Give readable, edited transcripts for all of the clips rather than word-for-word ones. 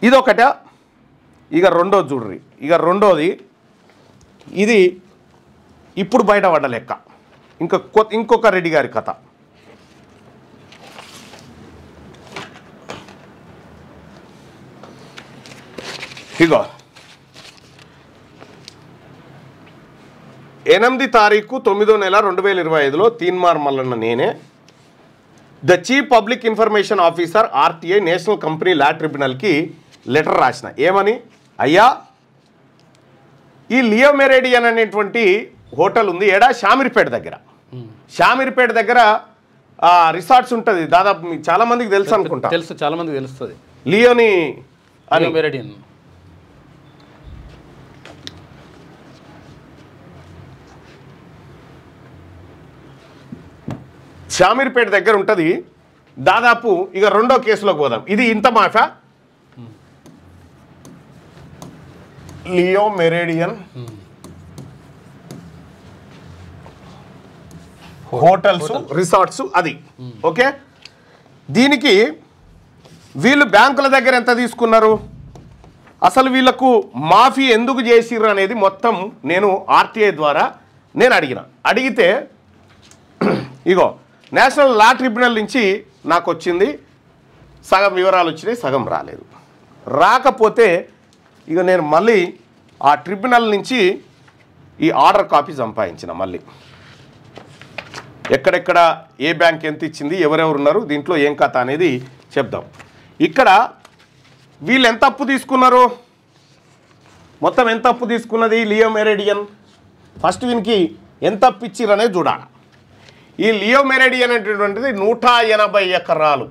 ఇదొకట. ఇక రెండోది చూడ్రి. ఇక రెండోది ఇది ఇప్పుడు బయటపడ్డ లెక్క. ఇంకొక రెడ్డి గారి కథ. ఇగో 8 తారీఖు 9వ నెల 2025లో తీన్మార్ మల్లన్న నేనే the chief public information officer RTI national company law ట్రిబ్యునల్కి లెటర్ రాసిన. ఏమని? అయ్యా, ఈ లియో మెరేడియన్ అనేటువంటి హోటల్ ఉంది ఏడా షామీర్పేట దగ్గర. షామీర్పేట దగ్గర రిసార్ట్స్ ఉంటుంది. దాదాపు చాలా మందికి తెలుసు అనుకుంటా. తెలుసు, చాలా మందికి తెలుస్తుంది లియోని అని. మెరేడియన్ షామీర్పేట దగ్గర ఉంటుంది. దాదాపు ఇక రెండో కేసులోకి పోదాం. ఇది ఇంత మాఫా లియో మెరేడియన్ హోటల్స్ రిసార్ట్స్ అది. ఓకే, దీనికి వీళ్ళు బ్యాంకుల దగ్గర ఎంత తీసుకున్నారు, అసలు వీళ్ళకు మాఫీ ఎందుకు చేసిర్రు అనేది మొత్తం నేను ఆర్టీఐ ద్వారా అడిగితే ఇగో నేషనల్ లా ట్రిబ్యునల్ నుంచి నాకు వచ్చింది. సగం వివరాలు వచ్చినాయి, సగం రాలేదు. రాకపోతే ఇక నేను మళ్ళీ ఆ ట్రిబ్యునల్ నుంచి ఈ ఆర్డర్ కాపీ సంపాదించిన. మళ్ళీ ఎక్కడెక్కడ ఏ బ్యాంక్ ఎంత ఇచ్చింది, ఎవరెవరు ఉన్నారు, దీంట్లో ఏం కథ అనేది చెప్దాం. ఇక్కడ వీళ్ళు ఎంత అప్పు తీసుకున్నారు, మొత్తం ఎంత అప్పు తీసుకున్నది లియో మెరేడియన్, ఫస్ట్ వీనికి ఎంత అప్పు ఇచ్చిర్రు అనేది చూడాలి. ఈ లియో మెరేడియన్ అనేటువంటిది 180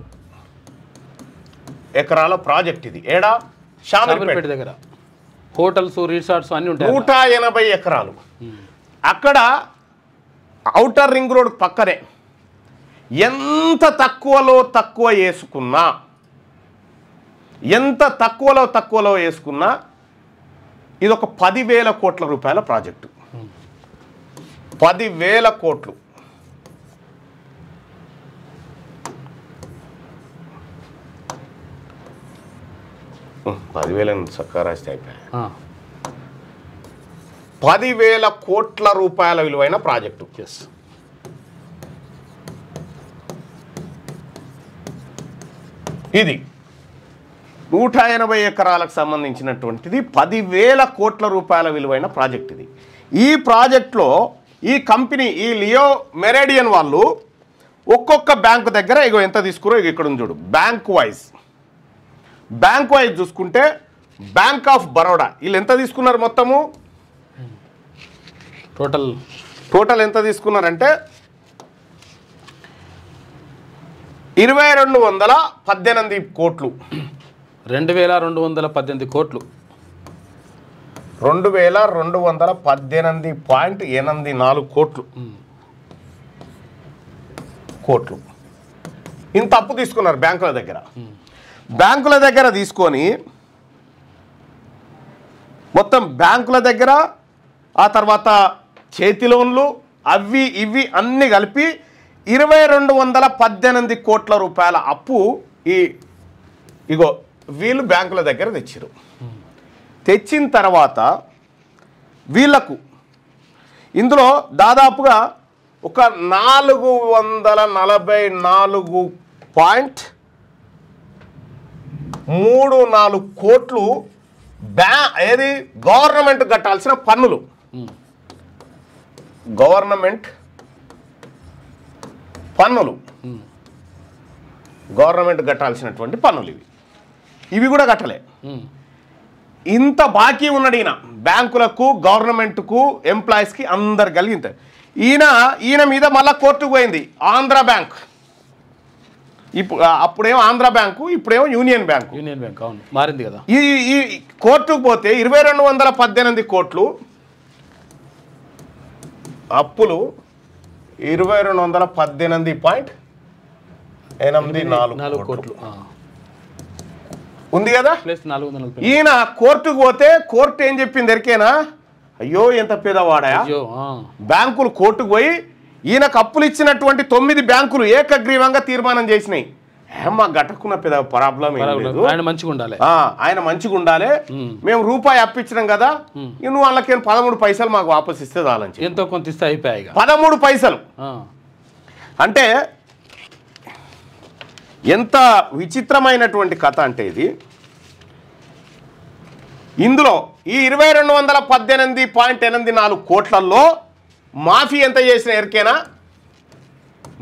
ఎకరాల ప్రాజెక్ట్. ఇది ఏడా షామీర్పేట దగ్గర హోటల్స్ రిసార్ట్స్ అన్నీ ఉంటాయి. 180 ఎకరాలు. అక్కడ ఔటర్ రింగ్ రోడ్ పక్కనే ఎంత తక్కువలో వేసుకున్నా ఇది ఒక 10,000 కోట్ల రూపాయల ప్రాజెక్టు. 10,000 కోట్లు. చక్కగా రాస్తే అయిపోయాయి. 10,000 కోట్ల రూపాయల విలువైన ప్రాజెక్టు. ఇది 180 ఎకరాలకు సంబంధించినటువంటిది 10,000 కోట్ల రూపాయల విలువైన ప్రాజెక్ట్. ఇది ఈ ప్రాజెక్ట్లో ఈ కంపెనీ ఈ లియో మెరేడియన్ వాళ్ళు ఒక్కొక్క బ్యాంకు దగ్గర ఇగో ఎంత తీసుకురో ఇక ఇక్కడ చూడు. బ్యాంక్ వైజ్ చూసుకుంటే బ్యాంక్ ఆఫ్ బరోడా వీళ్ళు ఎంత తీసుకున్నారు, మొత్తము టోటల్ ఎంత తీసుకున్నారంటే 2,218 కోట్లు. 2,218 కోట్లు. 2,218.84 కోట్లు. ఇంత అప్పు తీసుకున్నారు బ్యాంకుల దగ్గర తీసుకొని మొత్తం బ్యాంకుల దగ్గర ఆ తర్వాత చేతి లోన్లు అవి ఇవి అన్నీ కలిపి 2,218 కోట్ల రూపాయల అప్పు ఇగో వీళ్ళు బ్యాంకుల దగ్గర తెచ్చిరు. తెచ్చిన తర్వాత వీళ్లకు ఇందులో దాదాపుగా ఒక 444.34 కోట్లు ఏది గవర్నమెంట్ కట్టాల్సిన పన్నులు. గవర్నమెంట్ కట్టాల్సినటువంటి పన్నులు ఇవి కూడా కట్టలే. ఇంత బాకీ ఉన్నాడు ఈయన బ్యాంకులకు, గవర్నమెంట్కు, ఎంప్లాయీస్కి అందరు కలిగింత. ఈయన మీద మళ్ళీ కోర్టుకు పోయింది ఆంధ్ర బ్యాంక్. అప్పుడేమో ఆంధ్ర బ్యాంకు, ఇప్పుడేమో యూనియన్ బ్యాంకు. అవును, మారింది కదా. ఈ కోర్టుకు పోతే 2,218 కోట్లు అప్పులు 2,218.84 కోట్లు ఉంది కదా. ఈయన కోర్టుకు పోతే కోర్టు ఏం చెప్పింది ఎరికేనా, అయ్యో ఎంత పేదవాడా, బ్యాంకులు కోర్టుకు పోయి ఈయనకు అప్పులు ఇచ్చినటువంటి 9 బ్యాంకులు ఏకగ్రీవంగా తీర్మానం చేసినాయి. మాకు గట్టకున్న పెద్ద ప్రాబ్లం ఏం లేదు, ఆయన మంచిగా ఉండాలి, ఆయన మంచిగా ఉండాలి, మేము రూపాయి అప్పించినాం కదా, నువ్వు వాళ్ళకి 13 పైసలు మాకు వాపస్ ఇస్తే చాలని, ఎంతో కొంత ఇస్తే అయిపోయాయి 13 పైసలు. అంటే ఎంత విచిత్రమైనటువంటి కథ అంటే ఇది. ఇందులో ఈ 2218.84 కోట్లలో మాఫీ ఎంత చేసిన ఎరికేనా?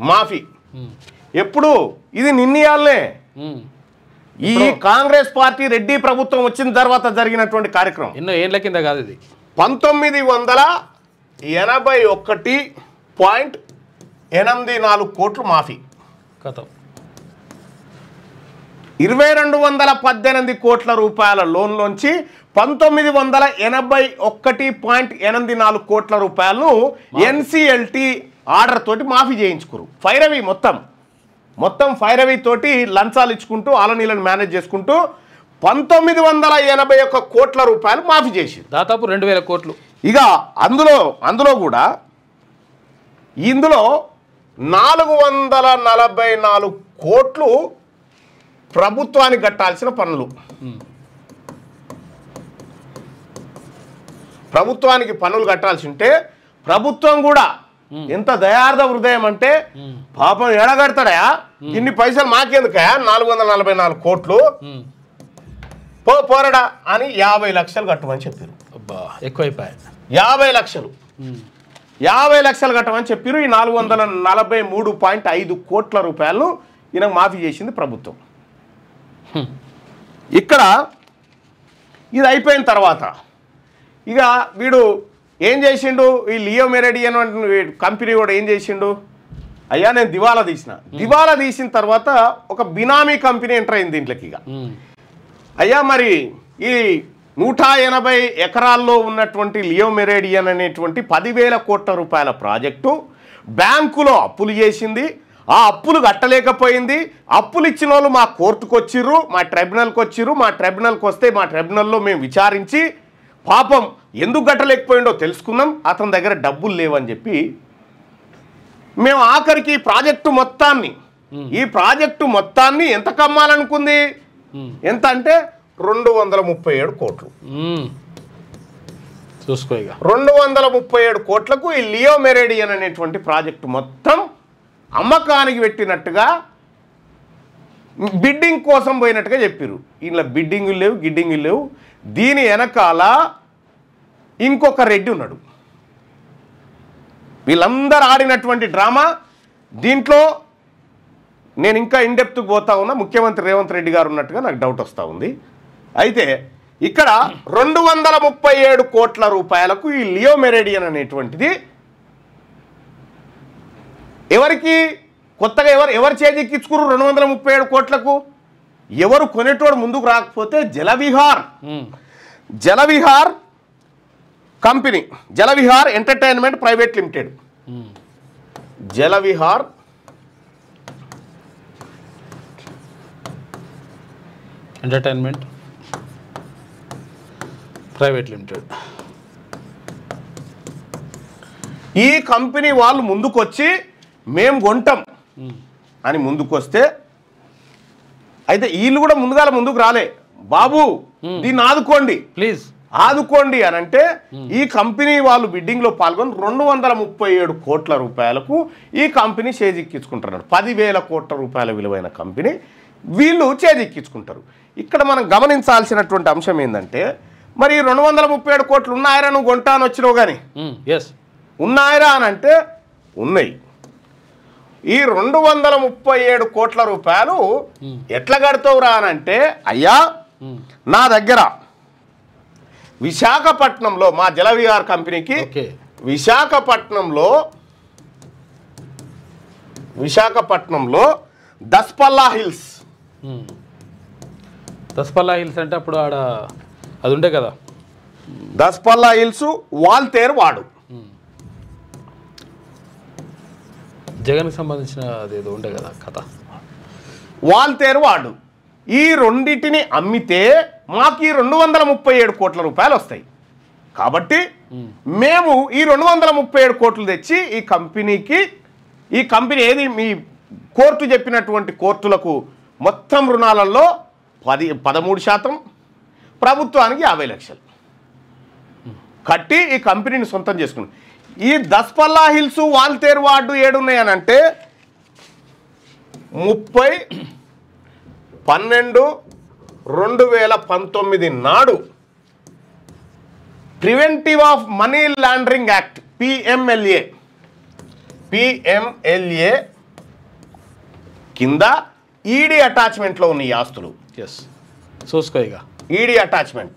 మాఫీ ఎప్పుడు ఇది నిన్నయాలనే, ఈ కాంగ్రెస్ పార్టీ రెడ్డి ప్రభుత్వం వచ్చిన తర్వాత జరిగినటువంటి కార్యక్రమం. ఎన్నో ఏళ్ల కింద కాదు ఇది. 1981.84 కోట్లు మాఫీ. 2218 కోట్ల రూపాయల లోన్లోంచి 1981.84 కోట్ల రూపాయలను ఎన్సిఎల్టీ ఆర్డర్ తోటి మాఫీ చేయించుకురు. ఫైరవి మొత్తం ఫైరవి తోటి లంచాలు ఇచ్చుకుంటూ ఆలనీలను మేనేజ్ చేసుకుంటూ 1981 కోట్ల రూపాయలు మాఫీ చేసి దాదాపు 2000 కోట్లు. ఇక అందులో కూడా ఇందులో 444 కోట్లు ప్రభుత్వానికి కట్టాల్సిన పనులు. ప్రభుత్వానికి పన్నులు కట్టాల్సి ఉంటే ప్రభుత్వం కూడా ఎంత దయార్థ హృదయం అంటే పాపం ఎడగడతాడా, ఇన్ని పైసలు మాకెందుకయా 444 కోట్లు పోరడా అని 50 లక్షలు కట్టమని చెప్పారు. ఎక్కువైపోయాయి 50 లక్షలు 50 లక్షలు కట్టమని చెప్పారు. ఈ 443.5 కోట్ల రూపాయలను ఈయనకు మాఫీ చేసింది ప్రభుత్వం. ఇక్కడ ఇది అయిపోయిన తర్వాత ఇక వీడు ఏం చేసిండు, ఈ లియో మెరిడియన్ కంపెనీ కూడా ఏం చేసిండు, అయ్యా నేను దివాలా తీసిన తర్వాత ఒక బినామీ కంపెనీ ఎంటర్ అయింది దీంట్లోకి. ఇక అయ్యా మరి ఈ 180 ఎకరాల్లో ఉన్నటువంటి లియో మెరిడియన్ అనేటువంటి 10,000 కోట్ల రూపాయల ప్రాజెక్టు బ్యాంకులో అప్పులు చేసింది, ఆ అప్పులు కట్టలేకపోయింది. అప్పులు ఇచ్చిన వాళ్ళు మా కోర్టుకు వచ్చిర్రు, మా ట్రైబ్యునల్కి వచ్చిర్రు. మా ట్రైబ్యునల్కి వస్తే మా ట్రైబ్యునల్లో మేము విచారించి పాపం ఎందుకు కట్టలేకపోయిండో తెలుసుకున్నాం, అతని దగ్గర డబ్బులు లేవని చెప్పి మేము ఆఖరికి ఈ ప్రాజెక్టు మొత్తాన్ని ఎంత కమ్మాలనుకుంది, ఎంత అంటే 237 కోట్లు. చూసుకో ఇక 237 కోట్లకు ఈ లియో మెరిడియన్ అనేటువంటి ప్రాజెక్టు మొత్తం అమ్మకానికి పెట్టినట్టుగా బిడ్డింగ్ కోసం పోయినట్టుగా చెప్పారు. ఇలా బిడ్డింగులు లేవు, గిడ్డింగులు లేవు. దీని వెనకాల ఇంకొక రెడ్డి ఉన్నాడు. వీళ్ళందరూ ఆడినటువంటి డ్రామా దీంట్లో నేను ఇంకా ఇన్డెప్త్కి పోతా ఉన్నా. ముఖ్యమంత్రి రేవంత్ రెడ్డి గారు ఉన్నట్టుగా నాకు డౌట్ వస్తూ ఉంది. అయితే ఇక్కడ 237 కోట్ల రూపాయలకు ఈ లియో మెరిడియన్ అనేటువంటిది ఎవరికి కొత్తగా ఎవరు చేజిక్కించుకురు 237 కోట్లకు? ఎవరు కొనేటోడు ముందుకు రాకపోతే Jalavihar company, Jalavihar entertainment private limited, Jalavihar entertainment private limited, ఈ కంపెనీ వాళ్ళు ముందుకొచ్చి మేము కొంటాం అని ముందుకొస్తే, అయితే వీళ్ళు కూడా ముందుకు రాలే, బాబు దీన్ని ఆదుకోండి ప్లీజ్ ఆదుకోండి అని అంటే ఈ కంపెనీ వాళ్ళు బిడ్డింగ్లో పాల్గొని 237 కోట్ల రూపాయలకు ఈ కంపెనీ చేజిక్కించుకుంటున్నారు. 10,000 కోట్ల రూపాయల విలువైన కంపెనీ వీళ్ళు చేజిక్కించుకుంటారు. ఇక్కడ మనం గమనించాల్సినటువంటి అంశం ఏంటంటే, మరి 237 కోట్లు ఉన్నాయరా, నువ్వు కొంటా అని వచ్చినావు కానీ ఉన్నాయరా అని అంటే ఉన్నాయి. ఈ 237 కోట్ల రూపాయలు ఎట్లా కడతావురా అని అంటే, అయ్యా నా దగ్గర విశాఖపట్నంలో మా జలవిహార్ కంపెనీకి విశాఖపట్నంలో దస్పల్లా హిల్స్ అంటే అప్పుడు ఆడ అది ఉండే కదా, దస్పల్లా హిల్స్ వాల్తేరు వాడు జగన్కి సంబంధించిన అదేదో ఉండే కదా కథ, వాల్తేరు వాడు. ఈ రెండింటిని అమ్మితే మాకు ఈ 237 కోట్ల రూపాయలు వస్తాయి. కాబట్టి మేము ఈ 237 కోట్లు తెచ్చి ఈ కంపెనీ ఏది మీ కోర్టు చెప్పినటువంటి కోర్టులకు మొత్తం రుణాలలో 13%, ప్రభుత్వానికి 50 లక్షలు కట్టి ఈ కంపెనీని సొంతం చేసుకున్నారు. ఈ దస్పల్లా హిల్స్ వాల్తేరు వార్డు ఏడున్నాయనంటే 30/12/2019 నాడు preventive of money laundering act PMLA కింద ఈడీ అటాచ్మెంట్లో ఉన్న ఈ ఆస్తులు. ఎస్, చూసుకోయిగా ఈడీ అటాచ్మెంట్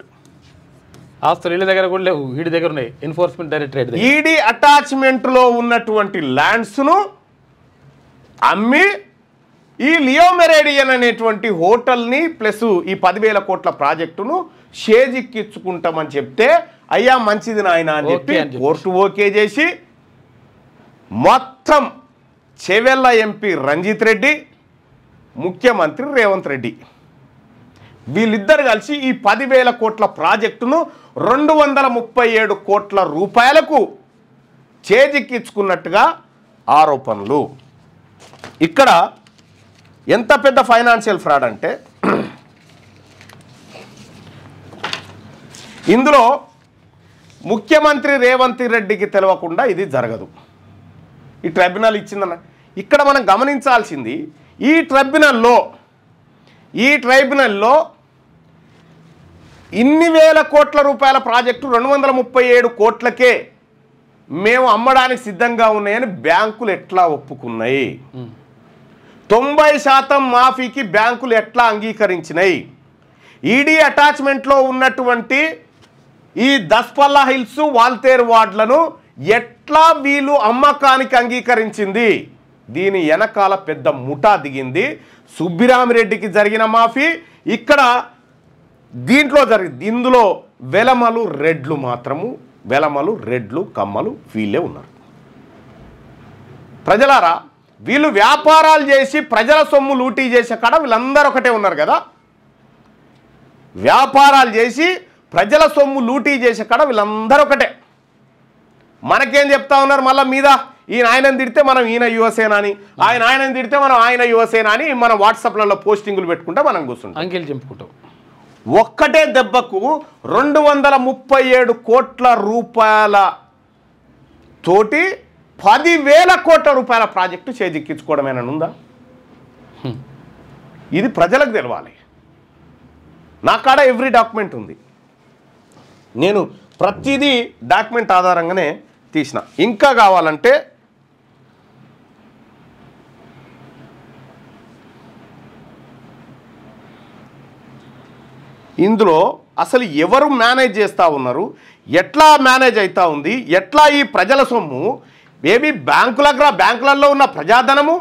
ఆస్తులు వీళ్ళ దగ్గర కూడా లేవు, వీడి దగ్గర ఉన్నాయి. ఎన్ఫోర్స్మెంట్ డైరెక్టరేట్ ఈడీ అటాచ్మెంట్లో ఉన్నటువంటి ల్యాండ్స్ను అమ్మి ఈ లియో మెరేడియన్ అనేటువంటి హోటల్ని ప్లస్ ఈ 10,000 కోట్ల ప్రాజెక్టును షేజిక్కించుకుంటామని చెప్తే అయ్యా మంచిది నాయన అని చెప్పి కోర్టు ఓకే చేసి మొత్తం చెవెళ్ళ ఎంపీ రంజిత్ రెడ్డి, ముఖ్యమంత్రి రేవంత్ రెడ్డి వీళ్ళిద్దరు కలిసి ఈ 10,000 కోట్ల ప్రాజెక్టును 237 కోట్ల రూపాయలకు చేజిక్కించుకున్నట్టుగా ఆరోపణలు. ఇక్కడ ఎంత పెద్ద ఫైనాన్షియల్ ఫ్రాడ్ అంటే ఇందులో ముఖ్యమంత్రి రేవంత్ రెడ్డికి తెలియకుండా ఇది జరగదు. ఈ ట్రైబ్యునల్ ఇచ్చిందన్న ఇక్కడ మనం గమనించాల్సింది ఈ ట్రైబ్యునల్లో ఇన్ని వేల కోట్ల రూపాయల ప్రాజెక్టు 237 కోట్లకే మేము అమ్మడానికి సిద్ధంగా ఉన్నాయని బ్యాంకులు ఎట్లా ఒప్పుకున్నాయి? 90% మాఫీకి బ్యాంకులు ఎట్లా అంగీకరించినాయి? ఈడీ అటాచ్మెంట్లో ఉన్నటువంటి ఈ దస్పల్లా హిల్స్ వాల్తేరు వార్డులను ఎట్లా వీళ్ళు అమ్మకానికి అంగీకరించింది? దీని వెనకాల పెద్ద ముఠా దిగింది. సుబ్బిరామిరెడ్డికి జరిగిన మాఫీ ఇక్కడ దీంట్లో జరిగింది. ఇందులో వెలమలు రెడ్లు కమ్మలు వీళ్ళే ఉన్నారు. ప్రజలారా, వీళ్ళు వ్యాపారాలు చేసి ప్రజల సొమ్ము లూటీ చేసే కాడ వీళ్ళందరూ ఒకటే ఉన్నారు కదా. వ్యాపారాలు చేసి ప్రజల సొమ్ము లూటీ చేసే కాడ వీళ్ళందరూ ఒకటే. మనకేం చెప్తా ఉన్నారు మళ్ళీ మీద? ఈయన ఆయనని తిడితే మనం ఈయన యువసేన అని, ఆయనని తిడితే మనం ఆయన యువసేన అని మనం వాట్సాప్లలో పోస్టింగులు పెట్టుకుంటే మనం కూర్చుంటాం, అంకెలు చెప్పుకుంటాం. ఒక్కటే దెబ్బకు 237 కోట్ల రూపాయల తోటి 10,000 కోట్ల రూపాయల ప్రాజెక్టు చేజిక్కించుకోవడమేనా ఉందా? ఇది ప్రజలకు తెలవాలి. నా కాడ ఎవ్రీ డాక్యుమెంట్ ఉంది. నేను ప్రతిదీ డాక్యుమెంట్ ఆధారంగానే తీసిన. ఇంకా కావాలంటే ఇందులో అసలు ఎవరు మేనేజ్ చేస్తూ ఉన్నారు, ఎట్లా మేనేజ్ అవుతూ ఉంది, ఎట్లా ఈ ప్రజల సొమ్ము మేబీ బ్యాంకులలో ఉన్న ప్రజాధనము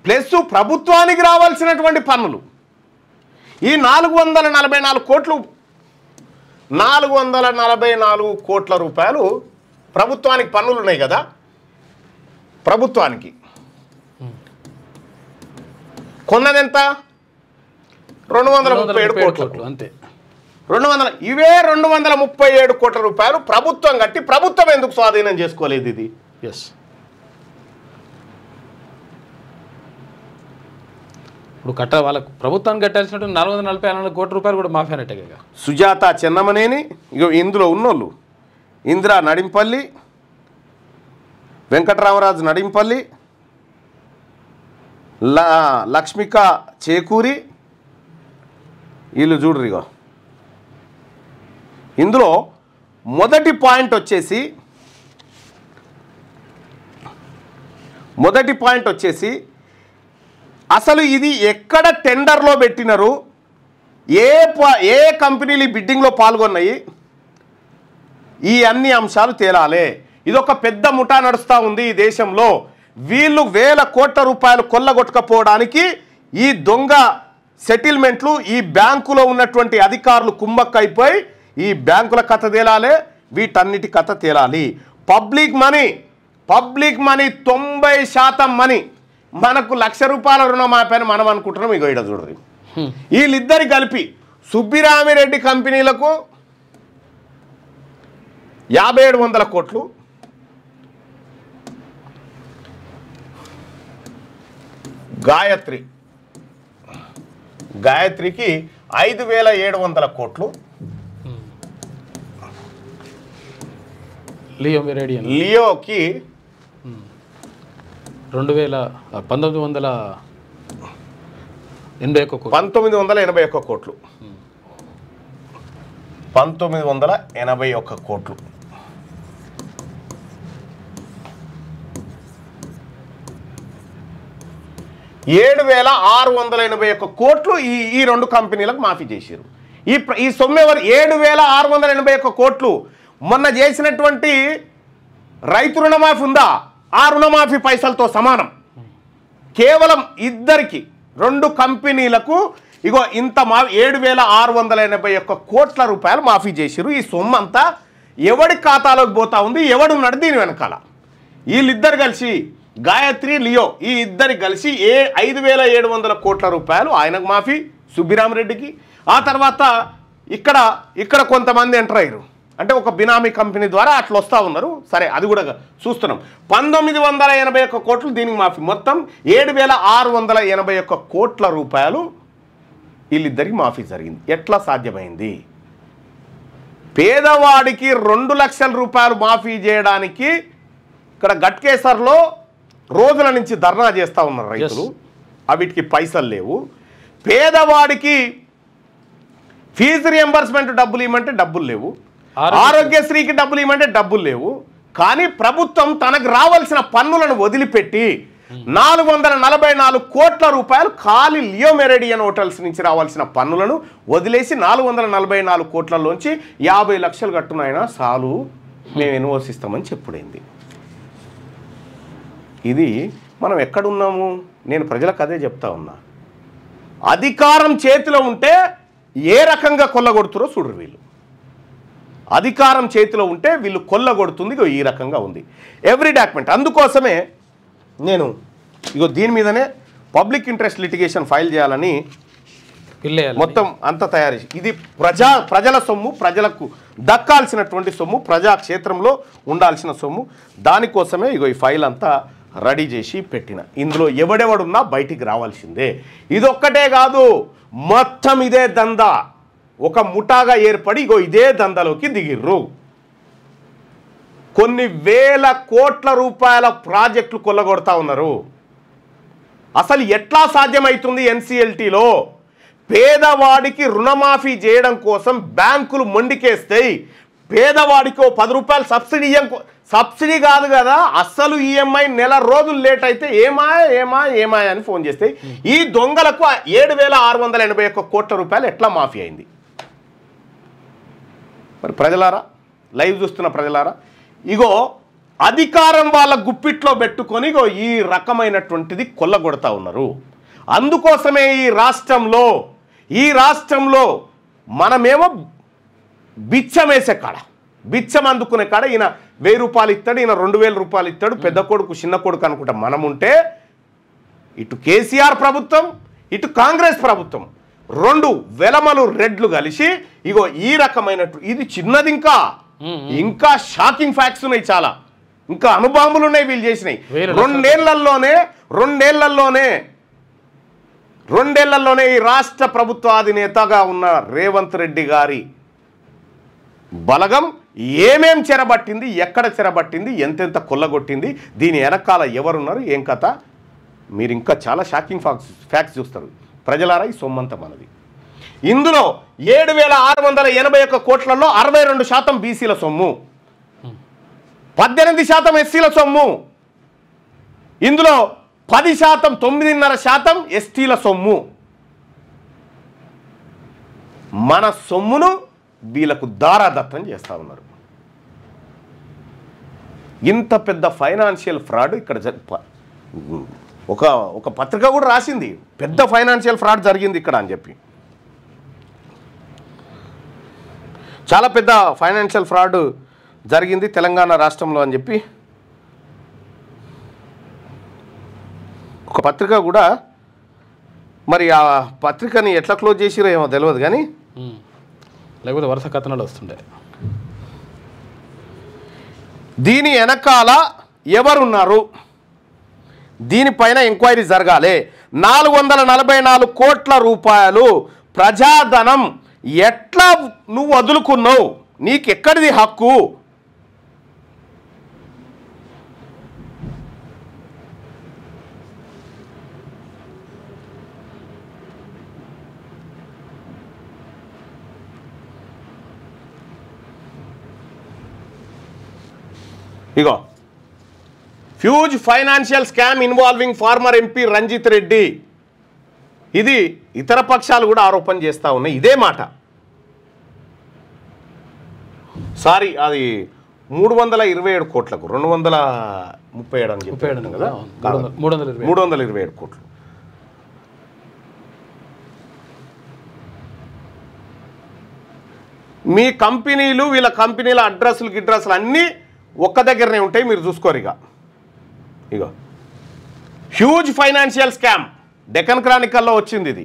ప్లస్ ప్రభుత్వానికి రావాల్సినటువంటి పన్నులు ఈ 444 కోట్ల రూపాయలు ప్రభుత్వానికి పన్నులు ఉన్నాయి కదా. ప్రభుత్వానికి కొన్నదెంత? 237 కోట్లు అంతే. 237 కోట్ల రూపాయలు ప్రభుత్వం కట్టి ప్రభుత్వం ఎందుకు స్వాధీనం చేసుకోలేదు? ఇది ఎస్. ఇప్పుడు వాళ్ళకు ప్రభుత్వానికి కట్టాల్సినట్టు 444 కోట్ల రూపాయలు కూడా మాఫీ అన్నట్టుగా. సుజాత చెన్నమనేని ఇందులో ఉన్నోళ్ళు ఇందిరా నడింపల్లి, వెంకటరామరాజు నడింపల్లి, లక్ష్మిక చేకూరి వీళ్ళు చూడరిగో. ఇందులో మొదటి పాయింట్ వచ్చేసి అసలు ఇది ఎక్కడ టెండర్లో పెట్టినారు, ఏ కంపెనీలు బిడ్డింగ్లో పాల్గొన్నాయి, ఈ అన్ని అంశాలు తేలాలి. ఇదొక పెద్ద ముఠా నడుస్తూ ఉంది ఈ దేశంలో. వీళ్ళు 1000 కోట్ల రూపాయలు కొల్లగొట్టకపోవడానికి ఈ దొంగ సెటిల్మెంట్లు ఈ బ్యాంకులో ఉన్నటువంటి అధికారులు కుమ్మక్కైపోయి ఈ బ్యాంకుల కథ తేలాలి, వీటన్నిటి కథ తేలాలి. పబ్లిక్ మనీ 90% మనీ మనకు 1,00,000 రూపాయల రుణమాపని మనం అనుకుంటున్నాం. ఇగో ఇక్కడ చూడరు, వీళ్ళిద్దరి కలిపి సుబ్బిరామిరెడ్డి కంపెనీలకు 5,700 కోట్లు, గాయత్రి గాయత్రికి 5,700 కోట్లు, లియోకి 1981 కోట్లు. 1981 కోట్లు. $7,681 కోట్లు ఈ రెండు కంపెనీలకు మాఫీ చేశారు. ఈ సొమ్ము ఎవరు? 7,681 కోట్లు. మొన్న చేసినటువంటి రైతు రుణమాఫీ ఉందా, ఆ రుణమాఫీ పైసలతో సమానం. కేవలం ఇద్దరికి, రెండు కంపెనీలకు ఇగో ఇంత 7,681 కోట్ల రూపాయలు మాఫీ చేశారు. ఈ సొమ్ము అంతా ఎవడి ఖాతాలోకి పోతా ఉంది, ఎవడున్నాడు దీని వెనకాల? వీళ్ళిద్దరు కలిసి, గాయత్రి, లియో, ఈ ఇద్దరికి కలిసి 5,700 కోట్ల రూపాయలు ఆయనకు మాఫీ, సుబ్బిరామరెడ్డికి. ఆ తర్వాత ఇక్కడ కొంతమంది ఎంటర్ అయ్యారు, అంటే ఒక బినామీ కంపెనీ ద్వారా అట్లా వస్తూ ఉన్నారు. సరే, అది కూడా చూస్తున్నాం. 1981 కోట్లు దీనికి మాఫీ. మొత్తం 7,681 కోట్ల రూపాయలు వీళ్ళిద్దరికి మాఫీ జరిగింది. ఎట్లా సాధ్యమైంది? పేదవాడికి 2 లక్షల రూపాయలు మాఫీ చేయడానికి ఇక్కడ గట్కేసర్లో రోజుల నుంచి ధర్నా చేస్తూ ఉన్నారు రైతులు. వీటికి పైసలు లేవు. పేదవాడికి ఫీజు రియంబర్స్మెంట్ డబ్బులు ఇవ్వమంటే డబ్బులు లేవు. ఆరోగ్యశ్రీకి డబ్బులు ఇవ్వమంటే డబ్బులు లేవు. కానీ ప్రభుత్వం తనకు రావాల్సిన పన్నులను వదిలిపెట్టి 444 కోట్ల రూపాయలు ఖాళీ లియో మెరిడియన్ హోటల్స్ నుంచి రావాల్సిన పన్నులను వదిలేసి 444 కోట్లలోంచి 50 లక్షలు కట్టునైనా చాలు, మేము ఎన్ఓసిస్తామని చెప్పుడైంది. ఇది మనం ఎక్కడున్నాము? నేను ప్రజలకు అదే చెప్తా ఉన్నా. అధికారం చేతిలో ఉంటే ఏ రకంగా కొల్లగొడుతురో చూడరు వీళ్ళు. అధికారం చేతిలో ఉంటే వీళ్ళు కొల్లగొడుతుంది ఈ రకంగా ఉంది ఎవ్రీ డాక్యుమెంట్. అందుకోసమే నేను దీని మీదనే పబ్లిక్ ఇంట్రెస్ట్ లిటిగేషన్ ఫైల్ చేయాలని మొత్తం అంతా తయారు చేసి, ఇది ప్రజల సొమ్ము, ప్రజలకు దక్కాల్సినటువంటి సొమ్ము, ప్రజాక్షేత్రంలో ఉండాల్సిన సొమ్ము. దానికోసమే ఈ ఫైల్ అంతా రెడీ చేసి పెట్టిన. ఇందులో ఎవడెవడున్నా బయటికి రావాల్సిందే. ఇదొక్కటే కాదు, మొత్తం ఇదే దందా ఒక ముఠాగా ఏర్పడి ఇదే దందాలోకి దిగిర్రు. కొన్ని వేల కోట్ల రూపాయల ప్రాజెక్టులు కొల్లగొడతా ఉన్నారు. అసలు ఎట్లా సాధ్యమవుతుంది? ఎన్సిఎల్టీలో పేదవాడికి రుణమాఫీ చేయడం కోసం బ్యాంకులు మొండికేస్తాయి. పేదవాడికి 10 రూపాయలు సబ్సిడీ కాదు కదా, అస్సలు ఈఎంఐ నెల రోజులు లేట్ అయితే ఏమాయ్ అని ఫోన్ చేస్తాయి. ఈ దొంగలకు 7,681 కోట్ల రూపాయలు ఎట్లా మాఫీ అయింది? మరి ప్రజలారా, లైవ్ చూస్తున్న ప్రజలారా, అధికారం వాళ్ళ గుప్పిట్లో పెట్టుకొని ఈ రకమైనటువంటిది కొల్లగొడతా ఉన్నారు. అందుకోసమే ఈ రాష్ట్రంలో మనమేమో బిచ్చం వేసే కాడ, బిచ్చం అందుకునే కాడ ఈయన 1000 రూపాయలు ఇస్తాడు, ఈయన 2000 రూపాయలు ఇస్తాడు, పెద్ద కొడుకు చిన్న కొడుకు అనుకుంటా మనముంటే, ఇటు కేసీఆర్ ప్రభుత్వం, ఇటు కాంగ్రెస్ ప్రభుత్వం, 2 వెలమలు రెడ్లు కలిసి ఈ రకమైనట్టు, ఇది చిన్నది. ఇంకా షాకింగ్ ఫ్యాక్ట్స్ ఉన్నాయి, చాలా ఇంకా అనుబాంబులు ఉన్నాయి వీళ్ళు చేసినాయి. రెండేళ్లలోనే ఈ రాష్ట్ర ప్రభుత్వ అధినేతగా ఉన్న రేవంత్ రెడ్డి గారి బలగం ఏమేం చెరబట్టింది, ఎక్కడ చెరబట్టింది, ఎంతెంత కొల్లగొట్టింది, దీని వెనకాల ఎవరున్నారు, ఏం కథ, మీరు ఇంకా చాలా షాకింగ్ ఫ్యాక్ట్స్ చూస్తారు. ప్రజలారా, ఈ సొమ్మంతా మనది. ఇందులో 7,681 కోట్లలో 62% బీసీల సొమ్ము, 18% ఎస్సీల సొమ్ము, ఇందులో 10%, 9.5% ఎస్టీల సొమ్ము. మన సొమ్మును వీళ్ళకు దారాదత్తం చేస్తూ ఉన్నారు. ఇంత పెద్ద ఫైనాన్షియల్ ఫ్రాడ్ ఇక్కడ ఒక పత్రిక కూడా రాసింది, పెద్ద ఫైనాన్షియల్ ఫ్రాడ్ జరిగింది ఇక్కడ అని చెప్పి. చాలా పెద్ద ఫైనాన్షియల్ ఫ్రాడ్ జరిగింది తెలంగాణ రాష్ట్రంలో అని చెప్పి ఒక పత్రిక కూడా, మరి ఆ పత్రికని ఎట్లా క్లోజ్ చేసిరో ఏమో తెలియదు కానీ, లేకపోతే వరుస కథనాలు వస్తుండే. దీని వెనకాల ఎవరున్నారు, దీనిపైన ఎంక్వైరీ జరగాలి. 444 కోట్ల రూపాయలు ప్రజాధనం ఎట్లా నువ్వు వదులుకున్నావు? నీకెక్కడిది హక్కు? ఇగో huge financial scam involving former MP Ranjith Reddy. ఇది ఇతర పక్షాలు కూడా ఆరోపణ చేస్తూ ఉన్నాయి ఇదే మాట. సారీ, అది 327 కోట్లకు 237 అని చెప్పాడు కదా, 327 కోట్లు. మీ కంపెనీలు వీళ్ళ కంపెనీల గిడ్రస్లు అన్నీ ఒక్క దగ్గరనే ఉంటాయి, మీరు చూసుకోరు. ఇగో హ్యూజ్ ఫైనాన్షియల్ స్కామ్ డెక్కన్ క్రానికల్లో వచ్చింది ఇది.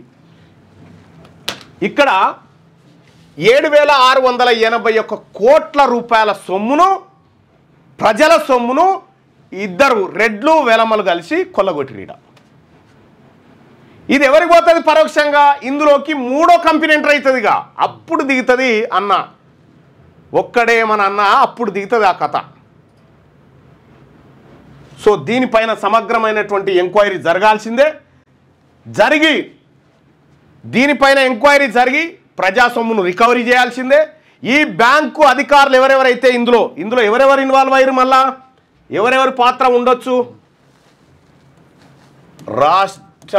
ఇక్కడ 7,681 కోట్ల రూపాయల సొమ్మును, ప్రజల సొమ్మును ఇద్దరు రెడ్లు వెలమలు కలిసి కొల్లగొట్టిరీడ. ఇది ఎవరికి పోతుంది? పరోక్షంగా ఇందులోకి మూడో కంపెనీ ఎంటర్ అవుతుందిగా, అప్పుడు దిగుతుంది అన్న. ఒక్కడే మన అన్న, అప్పుడు దిగుతుంది ఆ కథ. సో దీనిపైన సమగ్రమైనటువంటి ఎంక్వైరీ జరగాల్సిందే. దీనిపైన ఎంక్వైరీ జరిగి ప్రజా సొమ్మును రికవరీ చేయాల్సిందే. ఈ బ్యాంకు అధికారులు ఎవరెవరైతే ఇందులో ఎవరెవరు ఇన్వాల్వ్ అయ్యారు, మళ్ళా ఎవరెవరి పాత్ర ఉండొచ్చు? రాష్ట్ర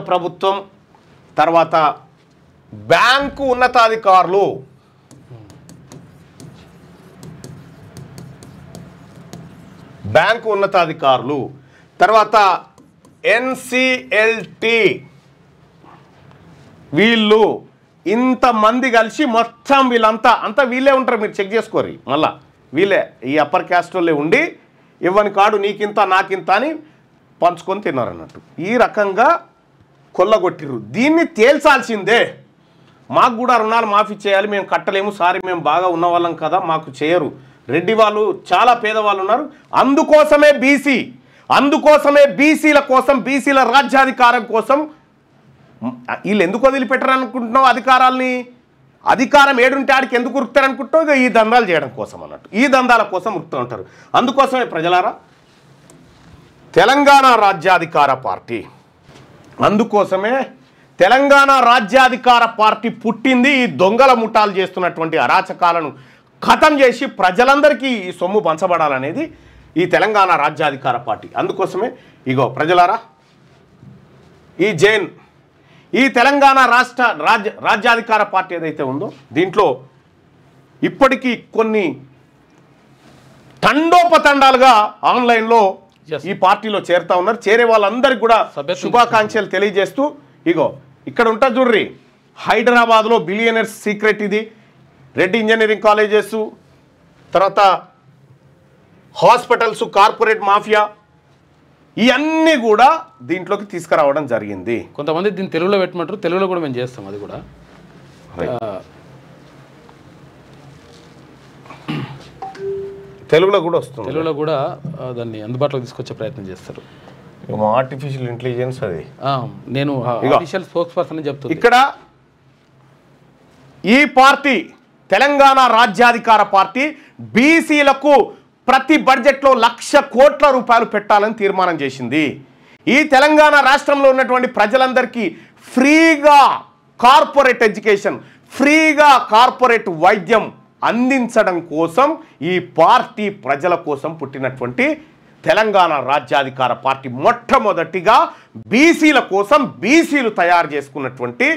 ప్రభుత్వం, తర్వాత బ్యాంకు ఉన్నతాధికారులు, తర్వాత ఎన్సిఎల్టి, వీళ్ళు ఇంతమంది కలిసి మొత్తం వీళ్ళంతా వీళ్ళే ఉంటారు. మీరు చెక్ చేసుకోరు, మళ్ళా వీళ్ళే ఈ అప్పర్ క్యాస్ట్ వాళ్ళే ఉండి ఇవ్వని కాడు నీకింత నాకింత అని పంచుకొని తిన్నారన్నట్టు. ఈ రకంగా కొల్లగొట్టిర్రు. దీన్ని తేల్చాల్సిందే. మాకు కూడా రుణాలు మాఫీ చేయాలి, మేము కట్టలేము, సారీ మేము బాగా ఉన్నవాళ్ళం కదా, మాకు చేయరు. రెడ్డి వాళ్ళు చాలా పేదవాళ్ళు ఉన్నారు, అందుకోసమే బీసీల కోసం, బీసీల రాజ్యాధికారం కోసం వీళ్ళు ఎందుకు వదిలిపెట్టారనుకుంటున్నావు అధికారాల్ని? అధికారం ఏడుంటే ఆడికి ఎందుకు ఉరుకుతారనుకుంటున్నావు? ఇక ఈ దందాలు చేయడం కోసం అన్నట్టు, ఈ దందాల కోసం ఉరుకుతూ ఉంటారు. అందుకోసమే ప్రజలారా తెలంగాణ రాజ్యాధికార పార్టీ, అందుకోసమే తెలంగాణ రాజ్యాధికార పార్టీ పుట్టింది. ఈ దొంగల ముఠాలు చేస్తున్నటువంటి అరాచకాలను ఖతం చేసి ప్రజలందరికీ ఈ సొమ్ము పంచబడాలనేది ఈ తెలంగాణ రాజ్యాధికార పార్టీ. అందుకోసమే ఇగో ప్రజలారా, ఈ తెలంగాణ రాజ్యాధికార పార్టీ ఏదైతే ఉందో దీంట్లో ఇప్పటికీ కొన్ని తండోపతండాలుగా ఆన్లైన్లో ఈ పార్టీలో చేరుతా ఉన్నారు. చేరే వాళ్ళందరికీ కూడా శుభాకాంక్షలు తెలియజేస్తూ, ఇగో ఇక్కడ ఉంటుంది చూడ్రి, హైదరాబాద్లో బిలియనర్స్ సీక్రెట్ ఇది, రెడ్డి ఇంజనీరింగ్ కాలేజెస్, తర్వాత హాస్పిటల్స్, కార్పొరేట్ మాఫియా, ఇవన్నీ కూడా దీంట్లోకి తీసుకురావడం జరిగింది. కొంతమంది దీన్ని తెలుగులో పెట్టమంటారు, తెలుగులో కూడా మేము చేస్తాం. అది కూడా తెలుగులో కూడా వస్తుంది, తెలుగులో కూడా దాన్ని అందుబాటులోకి తీసుకొచ్చే ప్రయత్నం చేస్తారు. ఆర్టిఫిషియల్ ఇంటెలిజెన్స్ అది. నేను ఆఫీషియల్ స్పోక్స్ పర్సన్ చెప్తాను. ఇక్కడ ఈ పార్టీ తెలంగాణ రాజ్యాధికార పార్టీ బీసీలకు ప్రతి బడ్జెట్లో 1,00,000 కోట్ల రూపాయలు పెట్టాలని తీర్మానం చేసింది. ఈ తెలంగాణ రాష్ట్రంలో ఉన్నటువంటి ప్రజలందరికీ ఫ్రీగా కార్పొరేట్ ఎడ్యుకేషన్, ఫ్రీగా కార్పొరేట్ వైద్యం అందించడం కోసం ఈ పార్టీ ప్రజల కోసం పుట్టినటువంటి తెలంగాణ రాజ్యాధికార పార్టీ మొట్టమొదటిగా బీసీల కోసం బీసీలు తయారు చేసుకున్నటువంటి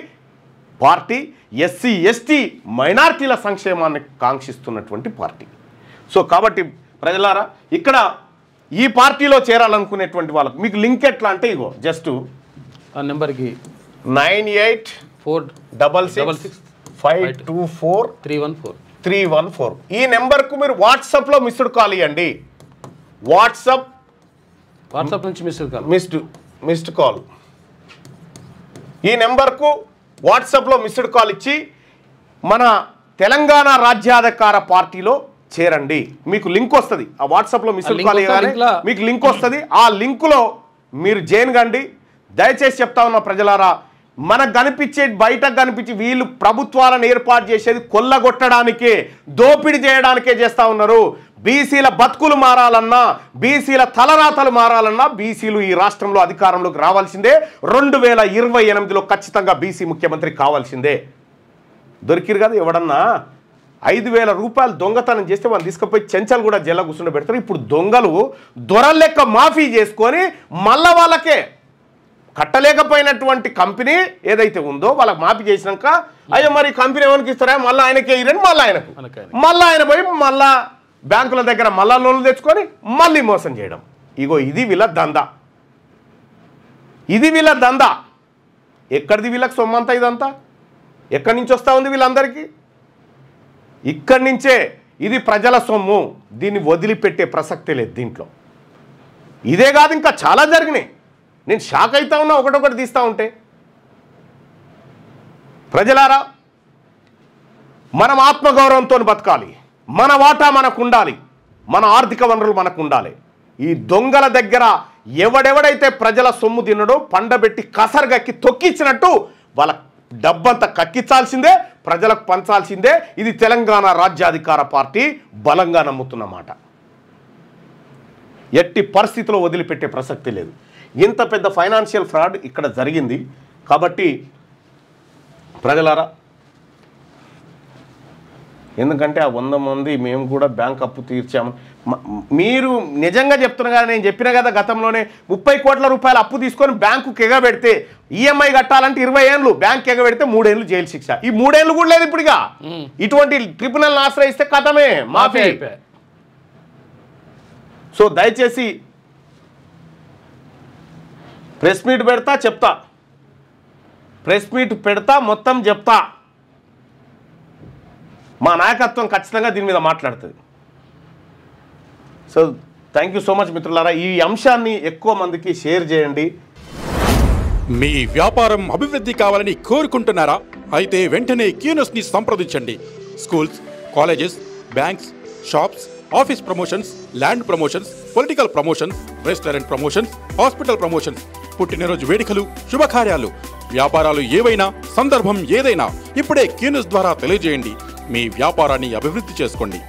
పార్టీ, ఎస్సీ ఎస్టీ మైనారిటీల సంక్షేమాన్ని కాంక్షిస్తున్నటువంటి పార్టీ. సో కాబట్టి ప్రజలారా, ఇక్కడ ఈ పార్టీలో చేరాలనుకునేటువంటి వాళ్ళకు మీకు లింక్ ఎట్లా అంటే ఇగో జస్ట్ ఆ నెంబర్కి 98466524 ఈ నెంబర్కు మీరు వాట్సాప్లో మిస్డ్ కాల్ ఇవ్వండి. వాట్సాప్ నుంచి మిస్డ్ కాల్ ఈ నెంబర్కు వాట్సాప్లో మిస్డ్ కాల్ ఇచ్చి మన తెలంగాణ రాజ్యాధికార పార్టీలో చేరండి. మీకు లింక్ వస్తుంది, ఆ వాట్సాప్లో మిస్డ్ కాల్ ఇవ్వగానే మీకు లింక్ వస్తుంది. ఆ లింకులో మీరు జాయిన్ కండి. దయచేసి చెప్తా ఉన్న ప్రజలారా, మనకు కనిపించే బయటకు కనిపించి వీళ్ళు ప్రభుత్వాలను ఏర్పాటు చేసేది కొల్లగొట్టడానికే, దోపిడీ చేయడానికే చేస్తూ ఉన్నారు. బీసీల బతుకులు మారాలన్నా, బీసీల తలరాతలు మారాలన్నా బీసీలు ఈ రాష్ట్రంలో అధికారంలోకి రావాల్సిందే. 2028లో ఖచ్చితంగా బీసీ ముఖ్యమంత్రి కావాల్సిందే. దొరికిరు కదా ఎవడన్నా 5,000 రూపాయలు దొంగతనం చేస్తే వాళ్ళు తీసుకుపోయి చెంచలు కూడా జైల్లో కూర్చుండ పెడతారు. ఇప్పుడు దొంగలు దొరల లెక్క మాఫీ చేసుకొని మళ్ళా వాళ్ళకే కట్టలేకపోయినటువంటి కంపెనీ ఏదైతే ఉందో వాళ్ళకి మాఫీ చేసినాక, అయ్యో మరి కంపెనీ ఎవరికి ఇస్తారా, మళ్ళీ ఆయనకే ఇరని మళ్ళీ ఆయన పోయి మళ్ళా బ్యాంకుల దగ్గర మళ్ళా లోన్లు తెచ్చుకొని మళ్ళీ మోసం చేయడం. ఇగో ఇది వీళ్ళ దందా, ఇది వీళ్ళ దందా. ఎక్కడిది వీళ్ళకి సొమ్మంతా? ఇదంతా ఎక్కడి నుంచి వస్తూ ఉంది వీళ్ళందరికీ? ఇక్కడి నుంచే. ఇది ప్రజల సొమ్ము, దీన్ని వదిలిపెట్టే ప్రసక్తే లేదు దీంట్లో. ఇదే కాదు ఇంకా చాలా జరిగినాయి. నేను షాక్ అవుతా ఉన్నా ఒకటొకటి తీస్తూ ఉంటే. ప్రజలారా, మనం ఆత్మగౌరవంతో బతకాలి, మన వాటా మనకు ఉండాలి, మన ఆర్థిక వనరులు మనకు ఉండాలి. ఈ దొంగల దగ్గర ఎవడెవడైతే ప్రజల సొమ్ము తినడో పండబెట్టి కసరగక్కి తొక్కించినట్టు వాళ్ళ డబ్బంతా కక్కించాల్సిందే, ప్రజలకు పంచాల్సిందే. ఇది తెలంగాణ రాజ్యాధికార పార్టీ బలంగా నమ్ముతున్నమాట. ఎట్టి పరిస్థితిలో వదిలిపెట్టే ప్రసక్తి లేదు. ఇంత పెద్ద ఫైనాన్షియల్ ఫ్రాడ్ ఇక్కడ జరిగింది. కాబట్టి ప్రజలారా, ఎందుకంటే ఆ 100 మంది మేము కూడా బ్యాంక్ అప్పు తీర్చాము, మీరు నిజంగా చెప్తున్నా కదా, నేను చెప్పిన కదా గతంలోనే 30 కోట్ల రూపాయలు అప్పు తీసుకొని బ్యాంకుకి ఎగబెడితే ఈఎంఐ కట్టాలంటే 20 ఏళ్ళు, బ్యాంక్ ఎగబెడితే 3 ఏళ్ళు జైలు శిక్ష. ఈ 3 ఏళ్ళు కూడా లేదు ఇప్పుడుగా. ఇటువంటి ట్రిబ్యునల్ ఆశ్రయిస్తే కథమే, మాఫీ. సో దయచేసి ప్రెస్ మీట్ పెడతా, చెప్తా, ప్రెస్ మీట్ పెడతా, మొత్తం చెప్తా. మా నాయకత్వం ఖచ్చితంగా దీని మీద మాట్లాడుతుంది. So thank you so much మిత్రులారా. ఈ అంశాన్ని ఎక్కువ మందికి షేర్ చేయండి. మీ వ్యాపారం అభివృద్ధి కావాలని కోరుకుంటున్నారా? అయితే వెంటనే క్యూనస్ని సంప్రదించండి. Schools, colleges, banks, shops, office promotions, land promotions, political promotions, restaurant promotions, hospital promotions, పుట్టినరోజు వేడుకలు, శుభకార్యాలు, వ్యాపారాలు ఏవైనా, సందర్భం ఏదైనా ఇప్పుడే క్యూనస్ ద్వారా తెలియజేయండి. మీ వ్యాపారాన్ని అభివృద్ధి చేసుకోండి.